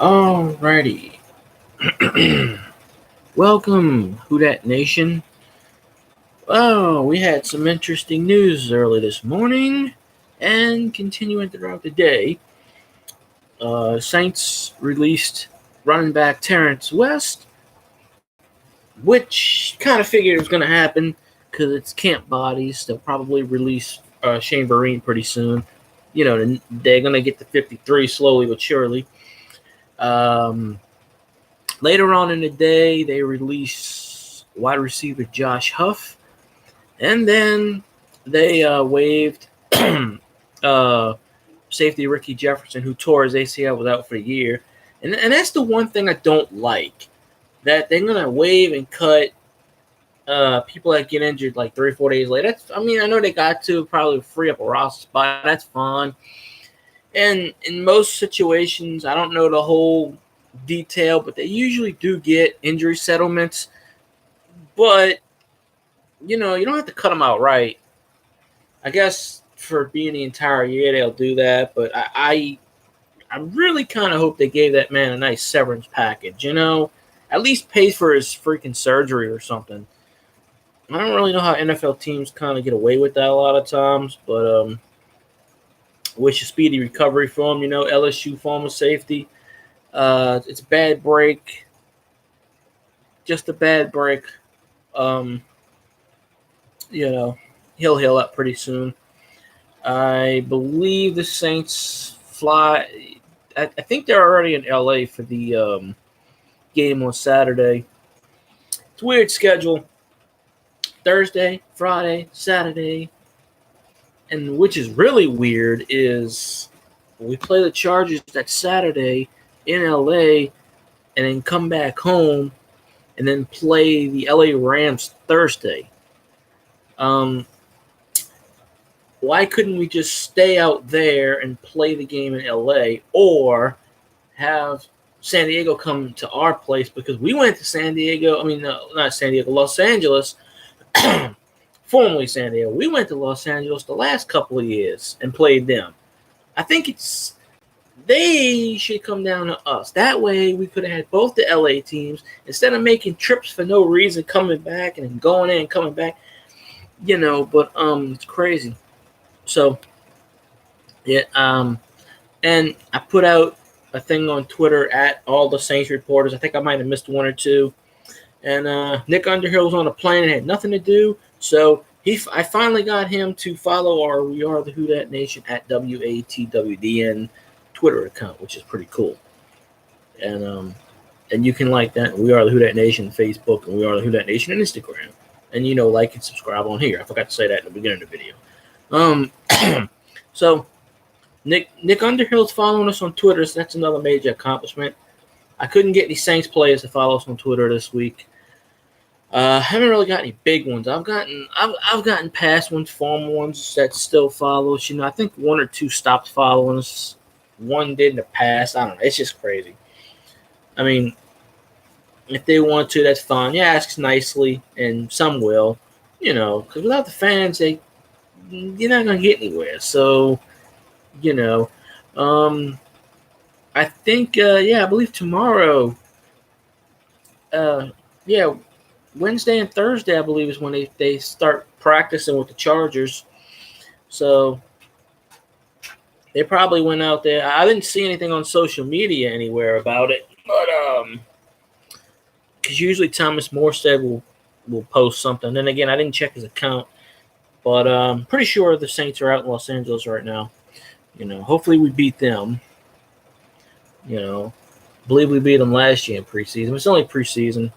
Alrighty. Welcome, Who Dat Nation. Oh, we had some interesting news early this morning and continuing throughout the day. Saints released running back Terrence West, which kind of figured it was going to happen because it's camp bodies. They'll probably release Shane Vereen pretty soon. You know, they're going to get to 53 slowly but surely. Later on in the day, they released wide receiver Josh Huff, and then they waived safety Ricky Jefferson, who tore his ACL, was out for the year. And that's the one thing I don't like, that they're going to waive and cut people that get injured like 3 or 4 days later. I know they got to probably free up a roster spot. That's fine. And in most situations, I don't know the whole detail, but they usually do get injury settlements. But, you don't have to cut them outright. I guess for being the entire year, they'll do that. But I really kind of hope they gave that man a nice severance package, at least pay for his freaking surgery or something. I don't really know how NFL teams kind of get away with that a lot of times, but wish a speedy recovery for him. LSU former safety. It's a bad break. Just a bad break. He'll heal up pretty soon. I believe the Saints fly. I think they're already in LA for the game on Saturday. It's a weird schedule. Thursday, Friday, Saturday. And which is really weird is we play the Chargers that Saturday in LA and then come back home and then play the LA Rams Thursday. Why couldn't we just stay out there and play the game in LA, or have San Diego come to our place? Because we went to San Diego. Not San Diego, Los Angeles. Formerly San Diego. We went to Los Angeles the last couple of years and played them. I think they should come down to us. That way we could have had both the LA teams instead of making trips for no reason, coming back and then going in and coming back. But it's crazy. So yeah, and I put out a thing on Twitter at all the Saints reporters. I think I might have missed one or two. And Nick Underhill was on a plane and had nothing to do. So I finally got him to follow our We Are the Who Dat Nation at WATWDN Twitter account, which is pretty cool. And you can like that. We Are the Who Dat Nation Facebook, and We Are the Who Dat Nation on Instagram. And like and subscribe on here. I forgot to say that in the beginning of the video. So Nick Underhill's following us on Twitter, so that's another major accomplishment. I couldn't get any Saints players to follow us on Twitter this week. I haven't really got any big ones. I've gotten past ones, former ones that still follow us. I think one or two stopped following us. One did in the past. I don't know. It's just crazy. If they want to, that's fine. You ask nicely, and some will. Because without the fans, you're not gonna get anywhere. So, I think, I believe tomorrow. Wednesday and Thursday, I believe, is when they start practicing with the Chargers. So they probably went out there. I didn't see anything on social media anywhere about it, but because usually Thomas Morstead will post something. Then again, I didn't check his account, but I'm pretty sure the Saints are out in Los Angeles right now. Hopefully we beat them. I believe we beat them last year in preseason. It's only preseason.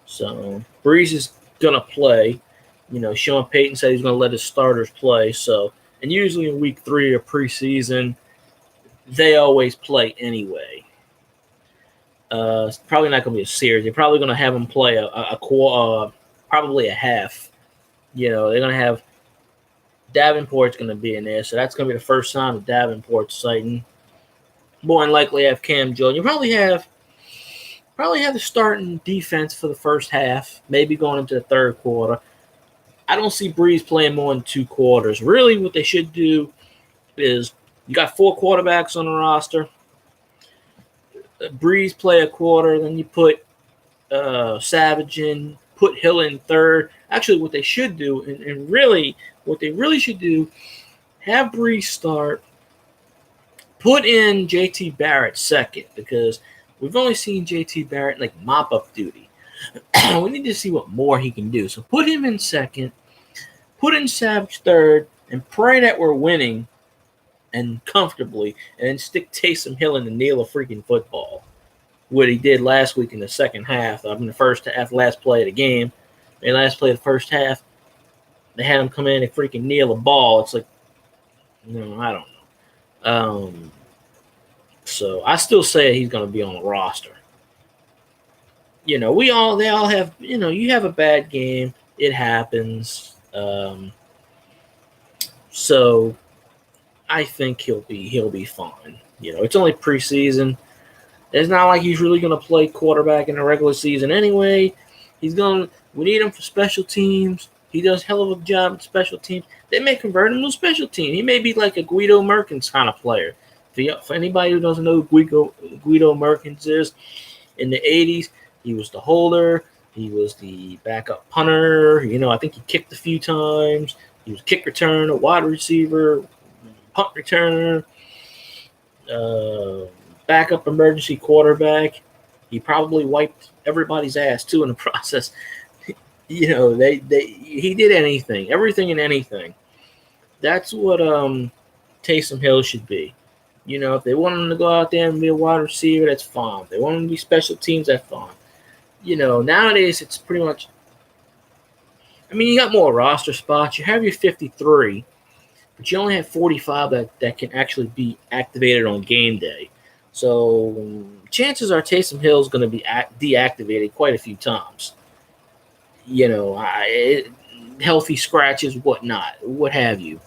So Breeze is going to play. Sean Payton said he's going to let his starters play. So, and usually in week 3 of preseason, they always play anyway. It's probably not going to be a series. They're probably going to have them play a quarter, probably a half. They're going to have Davenport's going to be in there. So that's going to be the first time of Davenport sighting. More than likely have Cam Jordan. You probably have the starting defense for the first half, maybe going into the third quarter. I don't see Breeze playing more than 2 quarters. Really, what they should do is you got 4 quarterbacks on the roster. Breeze play a quarter, then you put Savage in, put Hill in third. Actually, what they should do, and really, what they really should do, have Breeze start, put in JT Barrett second, because we've only seen JT Barrett like mop up duty. We need to see what more he can do. So put him in second, put in Savage third, and pray that we're winning and comfortably, and then stick Taysom Hill in the kneel of freaking football. What he did last week in the second half, in the first half, last play of the game, last play of the first half, they had him come in and freaking kneel a ball. It's like, no, I don't know. So I still say he's going to be on the roster. They all have, you have a bad game. It happens. So I think he'll be fine. It's only preseason. It's not like he's really going to play quarterback in the regular season anyway. We need him for special teams. He does a hell of a job at special teams. They may convert him to special team. He may be like a Guido Merkins kind of player. For anybody who doesn't know who Guido Merkins is, in the 80s, he was the holder. He was the backup punter. I think he kicked a few times. He was a kick returner, wide receiver, punt returner, backup emergency quarterback. He probably wiped everybody's ass too in the process. He did everything and anything. That's what Taysom Hill should be. If they want him to go out there and be a wide receiver, that's fine. If they want him to be special teams, that's fine. Nowadays it's pretty much. You got more roster spots. You have your 53, but you only have 45 that can actually be activated on game day. So chances are Taysom Hill is going to be deactivated quite a few times. Healthy scratches, whatnot, what have you.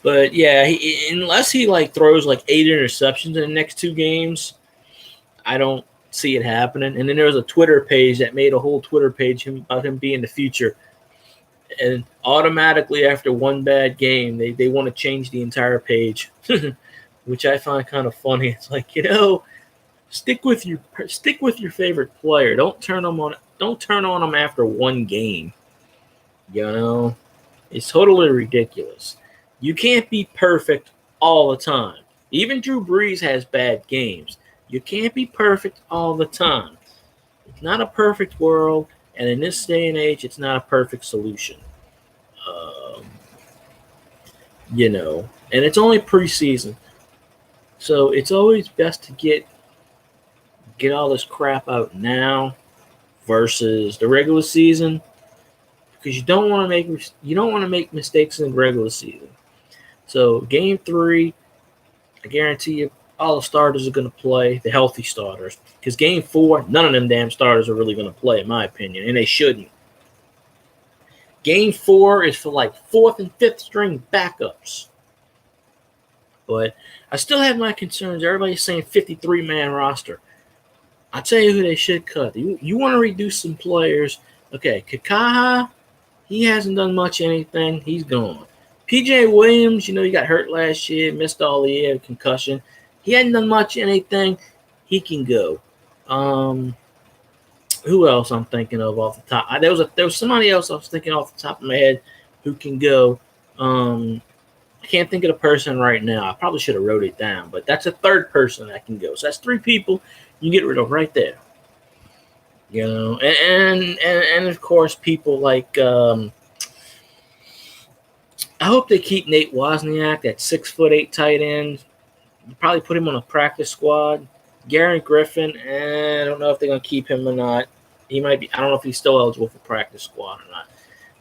But yeah, unless he throws 8 interceptions in the next 2 games, I don't see it happening. And then there was a Twitter page that made a whole Twitter page about him being the future. And automatically after one bad game, they want to change the entire page, which I find kind of funny. It's like, stick with your favorite player. Don't turn on them after one game. It's totally ridiculous. You can't be perfect all the time. Even Drew Brees has bad games. You can't be perfect all the time. It's not a perfect world, and in this day and age, it's not a perfect solution. And it's only preseason. So it's always best to get all this crap out now versus the regular season, because you don't want to make mistakes in the regular season. So game 3, I guarantee you all the starters are going to play, the healthy starters, because game 4, none of them damn starters are really going to play, in my opinion, and they shouldn't. Game 4 is for 4th and 5th string backups. But I still have my concerns. Everybody's saying 53-man roster. I'll tell you who they should cut. You want to reduce some players. Okay, Kakaha, he hasn't done much anything. He's gone. PJ Williams, he got hurt last year, missed all the year, concussion. He hadn't done much anything. He can go. Who else I'm thinking of off the top? There was somebody else I was thinking off the top of my head who can go. I can't think of the person right now. I probably should have wrote it down, but that's a third person that can go. So that's 3 people you get rid of right there. And of course people like I hope they keep Nate Wozniak, that 6'8" tight end. You probably put him on a practice squad. Garrett Griffin, I don't know if they're gonna keep him or not. He might be. I don't know if he's still eligible for practice squad or not.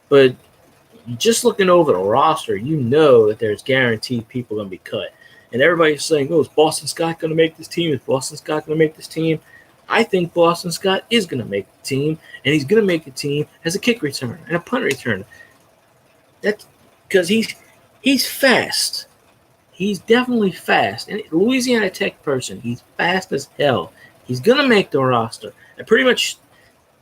But just looking over the roster, that there's guaranteed people gonna be cut. And everybody's saying, "Oh, is Boston Scott gonna make this team? Is Boston Scott gonna make this team?" I think Boston Scott is gonna make the team, and he's gonna make the team as a kick returner and a punt returner. That's because he's fast. He's definitely fast. And Louisiana Tech person, he's fast as hell. He's going to make the roster. I pretty much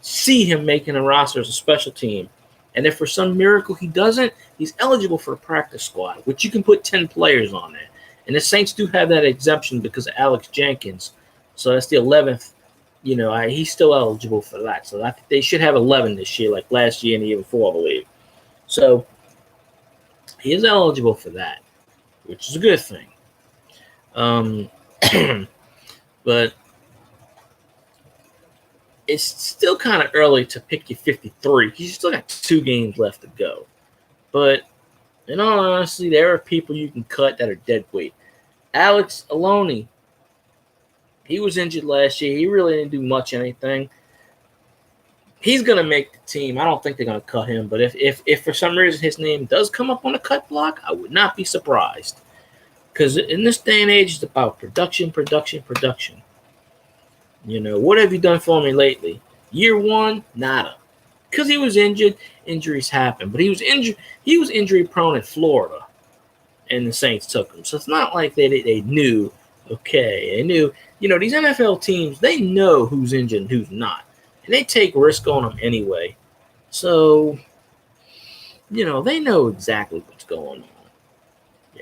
see him making a roster as a special team. And if for some miracle he doesn't, he's eligible for a practice squad, which you can put 10 players on there. And the Saints do have that exemption because of Alex Jenkins. So that's the 11th. He's still eligible for that. So I think they should have 11 this year, like last year and the year before, I believe. So he is eligible for that, which is a good thing. But it's still kind of early to pick your 53. You still got 2 games left to go. But in all honesty, there are people you can cut that are dead weight. Alex Aloni, he was injured last year. He really didn't do much anything. He's going to make the team. I don't think they're going to cut him. But if for some reason his name does come up on the cut block, I would not be surprised. Because in this day and age, it's about production. What have you done for me lately? Year 1, nada. Because he was injured, injuries happen. But he was injury prone in Florida, and the Saints took him. So it's not like they knew. Okay, they knew. These NFL teams, they know who's injured and who's not, and they take risk on them anyway. So, they know exactly what's going on.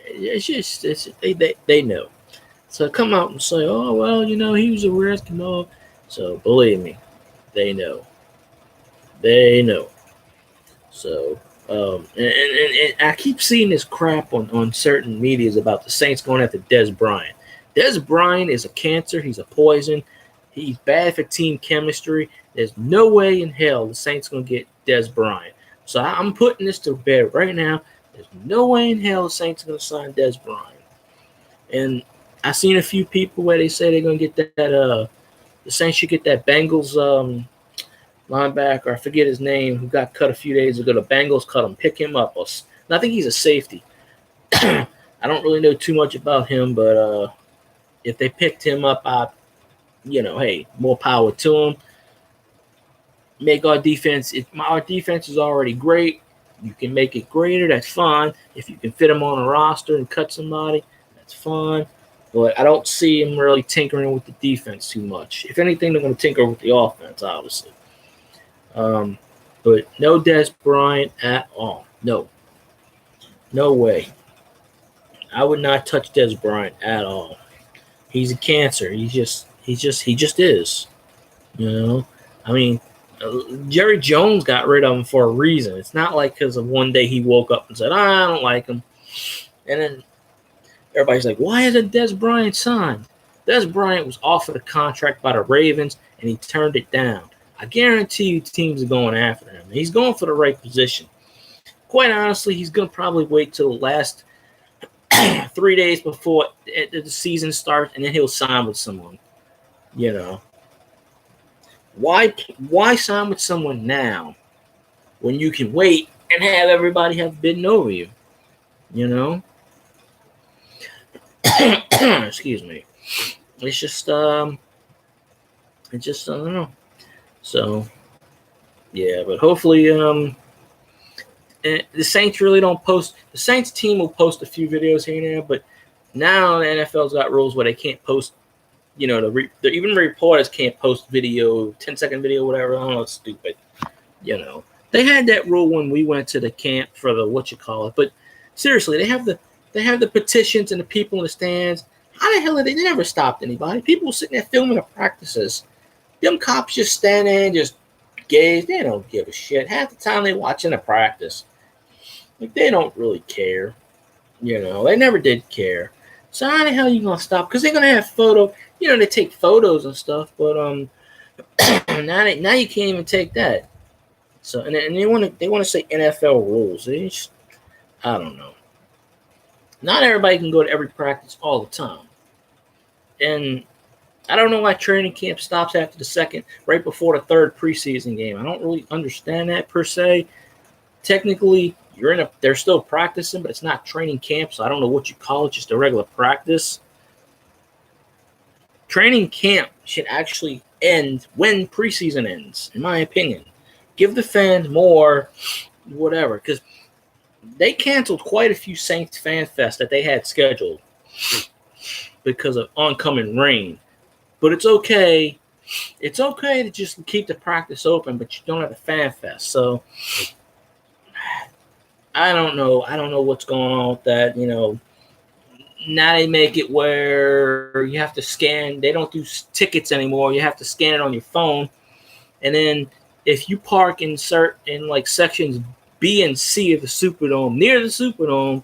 It's just they know. So come out and say, oh well, he was a risk and all. So believe me, they know. They know. So, and I keep seeing this crap on certain medias about the Saints going after Dez Bryant. Dez Bryant is a cancer. He's a poison. He's bad for team chemistry. There's no way in hell the Saints going to get Dez Bryant. So I'm putting this to bed right now. There's no way in hell the Saints are going to sign Dez Bryant. And I've seen a few people where they say they're going to get that the Saints should get that Bengals linebacker, I forget his name, who got cut a few days ago. The Bengals cut him, pick him up. I think he's a safety. I don't really know too much about him, but if they picked him up, hey, more power to him. Make our defense. Our defense is already great. You can make it greater. That's fine. If you can fit him on a roster and cut somebody, that's fine. But I don't see him really tinkering with the defense too much. If anything, they're going to tinker with the offense, obviously. But no Dez Bryant at all. No way. I would not touch Dez Bryant at all. He's a cancer. He just is. I mean, Jerry Jones got rid of him for a reason. It's not like because of one day he woke up and said, I don't like him. And then everybody's like, why isn't Dez Bryant signed? Dez Bryant was offered a contract by the Ravens, and he turned it down. I guarantee you teams are going after him. He's going for the right position. Quite honestly, he's going to probably wait till the last 3 days before the season starts, and then he'll sign with someone. Why sign with someone now when you can wait and have everybody have bidden over you? Excuse me. It's just I don't know. So yeah, but hopefully the Saints really don't post. The Saints team will post a few videos here and there, but now the NFL's got rules where they can't post. Even reporters can't post video, 10-second video, whatever. I don't know, it's stupid. They had that rule when we went to the camp for the but seriously, they have the petitions and the people in the stands. How the hell are they? They never stopped anybody. People were sitting there filming the practices. Them cops just stand there and just gaze. They don't give a shit. Half the time they watching a practice. Like, they don't really care. They never did care. So how the hell are you going to stop? Because they're going to have photo. They take photos and stuff, but now you can't even take that. So and they want to say NFL rules. I don't know. Not everybody can go to every practice all the time. And I don't know why training camp stops after the second, right before the third preseason game. I don't really understand that per se. Technically, they're still practicing, but it's not training camp, so I don't know what you call it, just a regular practice. Training camp should actually end when preseason ends, in my opinion. Give the fans more whatever, because they canceled quite a few Saints Fan Fest that they had scheduled because of oncoming rain. But it's okay. It's okay to just keep the practice open, but you don't have a Fan Fest. So I don't know. I don't know what's going on with that. now they make it where you have to scan. They don't do tickets anymore. You have to scan it on your phone. And then if you park in like sections B and C of the Superdome, near the Superdome,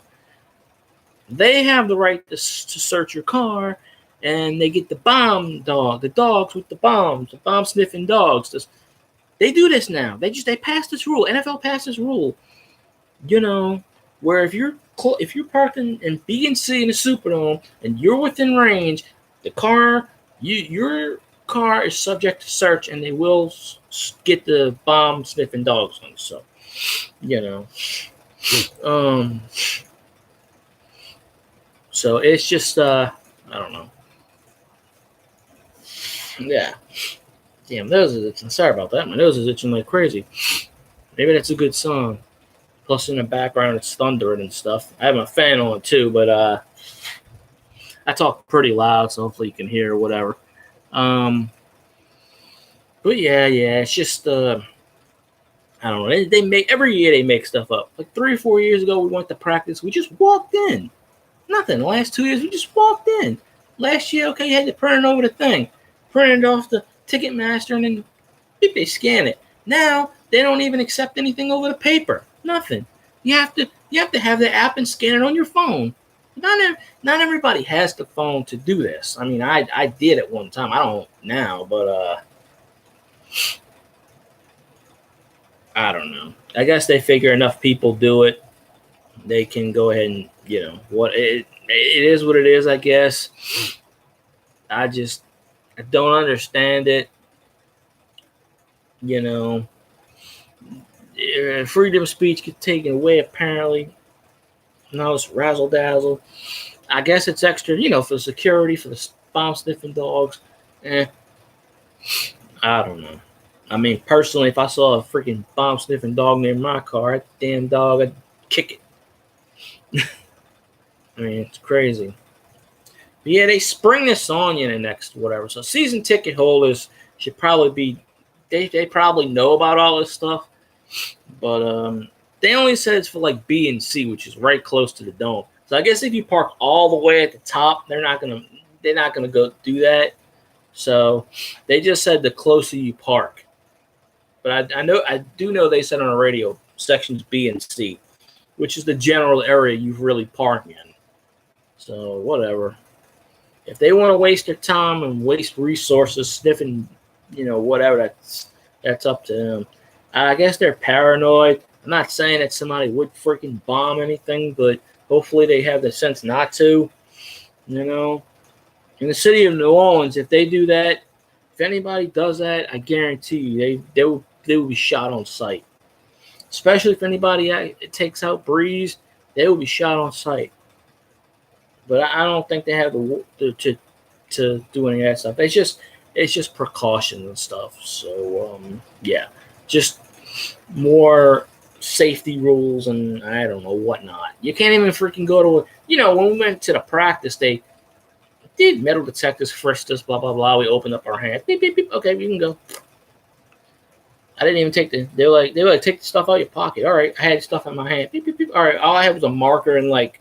they have the right to search your car, and they get the dogs with the bombs, the bomb sniffing dogs. They do this now. They passed this rule. NFL passed this rule. Where if you're parking in B and C in the Superdome and you're within range, your car is subject to search, and they will get the bomb sniffing dogs on. So, so it's just I don't know. Yeah. Damn, nose is itching. Sorry about that. My nose is itching like crazy. Maybe that's a good song. Plus, in the background, it's thundering and stuff. I have my fan on too, but I talk pretty loud, so hopefully you can hear or whatever. But yeah, it's just I don't know. They make every year they make stuff up. Like 3 or 4 years ago, we went to practice. We just walked in. Nothing. The last 2 years, we just walked in. Last year, okay, you had to print it over the thing, print it off the Ticketmaster, and then they scan it. Now they don't even accept anything over the paper. Nothing. You have to have the app and scan it on your phone. Not everybody has the phone to do this. I mean, I did at one time. I don't now, but I don't know. I guess they figure enough people do it, they can go ahead and what it is what it is. I guess. I don't understand it. Freedom of speech gets taken away, apparently. Now it's razzle dazzle. I guess it's extra, for security, for the bomb sniffing dogs. I don't know. I mean, personally, if I saw a freaking bomb sniffing dog near my car, that damn dog, I'd kick it. I mean, it's crazy. But yeah, they spring this on you in the next whatever. So season ticket holders should probably be, they probably know about all this stuff. But they only said it's for like B and C, which is right close to the dome. So I guess if you park all the way at the top, they're not gonna go do that. So they just said the closer you park. But I do know they said on the radio sections B and C, which is the general area you really park in. So whatever. If they want to waste their time and waste resources sniffing, whatever, that's up to them. I guess they're paranoid. I'm not saying that somebody would freaking bomb anything, but hopefully they have the sense not to. In the city of New Orleans, if they do that, if anybody does that, I guarantee you they will be shot on sight. Especially if anybody takes out Breeze, they will be shot on sight. But I don't think they have to do any of that stuff. It's just precautions and stuff. So yeah, just more safety rules and I don't know whatnot. You can't even freaking go to when we went to the practice, they did metal detectors, frisked us, blah blah blah. We opened up our hands, beep beep beep. Okay, we can go. I didn't even take they were like take the stuff out of your pocket. All right, I had stuff in my hand. Beep beep beep. All right, all I had was a marker and like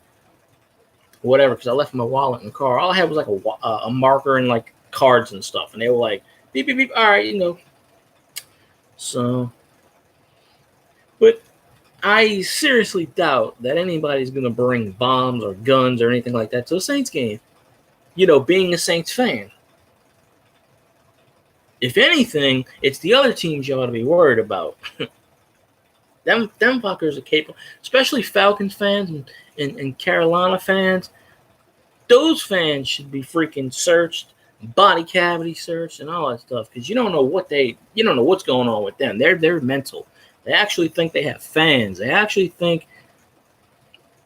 whatever because I left my wallet in the car. All I had was like a marker and like cards and stuff, and they were like beep beep beep. All right, So, but I seriously doubt that anybody's gonna bring bombs or guns or anything like that to a Saints game. Being a Saints fan. If anything, it's the other teams you ought to be worried about. them fuckers are capable, especially Falcons fans and Carolina fans. Those fans should be freaking searched, body cavity searched, and all that stuff because you don't know what's going on with them. They're mental. They actually think they have fans. They actually think,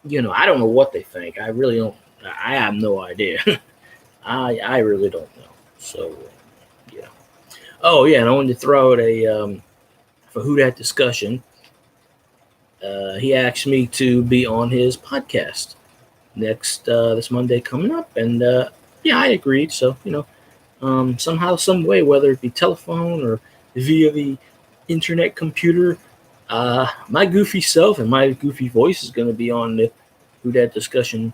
I don't know what they think. I really don't. I have no idea. I really don't know. So, yeah. Oh, yeah, and I wanted to throw out for Who Dat discussion. He asked me to be on his podcast next this Monday coming up, and yeah, I agreed. So, somehow, some way, whether it be telephone or via the internet computer, my goofy self and my goofy voice is going to be on the Who Dat discussion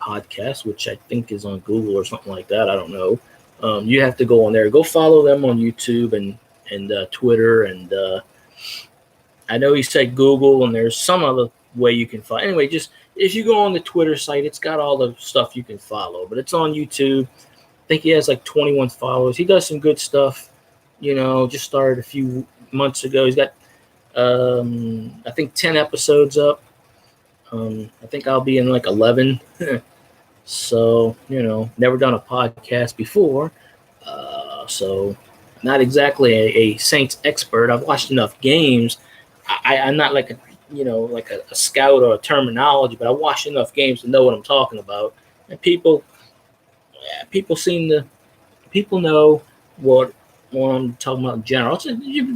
Podcast, which I think is on Google or something like that. I don't know. You have to go on there. Go follow them on YouTube and Twitter. And I know he said Google, and there's some other way you can find. Anyway, just if you go on the Twitter site, it's got all the stuff you can follow. But it's on YouTube. I think he has like 21 followers. He does some good stuff. Just started a few months ago. He's got, I think, 10 episodes up. I think I'll be in like 11. So, never done a podcast before. So not exactly a Saints expert. I've watched enough games. I'm not like a scout or a terminology, but I watched enough games to know what I'm talking about. And people know what I'm talking about in general. It's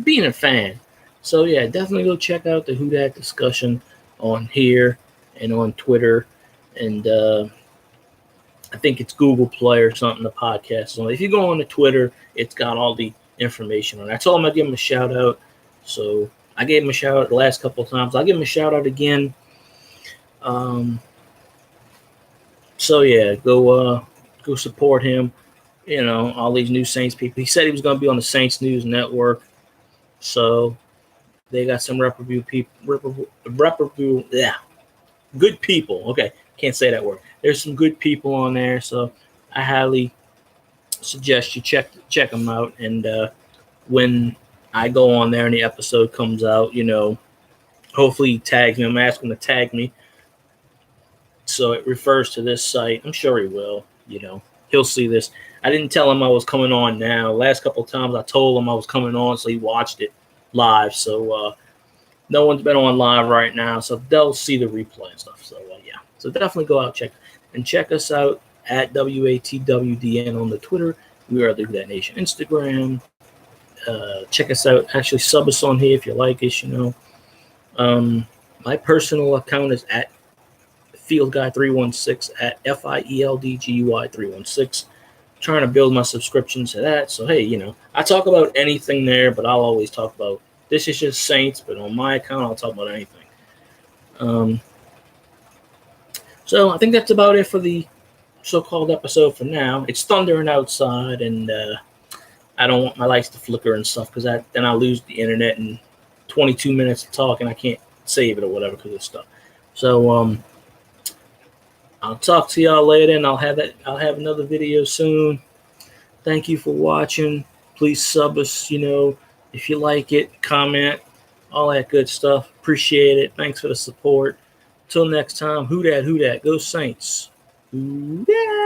being a fan. So yeah, definitely go check out the Who Dat discussion on here and on Twitter, and I think it's Google Play or something. The podcast. So if you go on to Twitter, it's got all the information on it. I told him I'd give him a shout out. So I gave him a shout out the last couple of times. I'll give him a shout out again. So yeah, go support him. All these new Saints people. He said he was going to be on the Saints News Network. So they got some good people. Okay, can't say that word. There's some good people on there, so I highly suggest you check them out. And when I go on there and the episode comes out, hopefully he tags me. I'm asking him to tag me, so it refers to this site. I'm sure he will. He'll see this. I didn't tell him I was coming on now. Last couple of times I told him I was coming on, so he watched it live. So no one's been on live right now, so they'll see the replay and stuff. So yeah, so definitely go out check us out at WATWDN on the Twitter. We are the Who Dat Nation Instagram. Check us out. Actually, sub us on here if you like us. My personal account is at FieldGuy316 at FIELDGUY316. Trying to build my subscriptions to that. So hey, I talk about anything there, but I'll always talk about this is just Saints. But on my account, I'll talk about anything. So I think that's about it for the so-called episode for now. It's thundering outside, and I don't want my lights to flicker and stuff because then I'll lose the internet in 22 minutes of talking. I can't save it or whatever because of stuff. So I'll talk to y'all later, and I'll have another video soon. Thank you for watching. Please sub us, if you like it, comment, all that good stuff. Appreciate it. Thanks for the support. Till next time, who dat, go Saints. Who dat.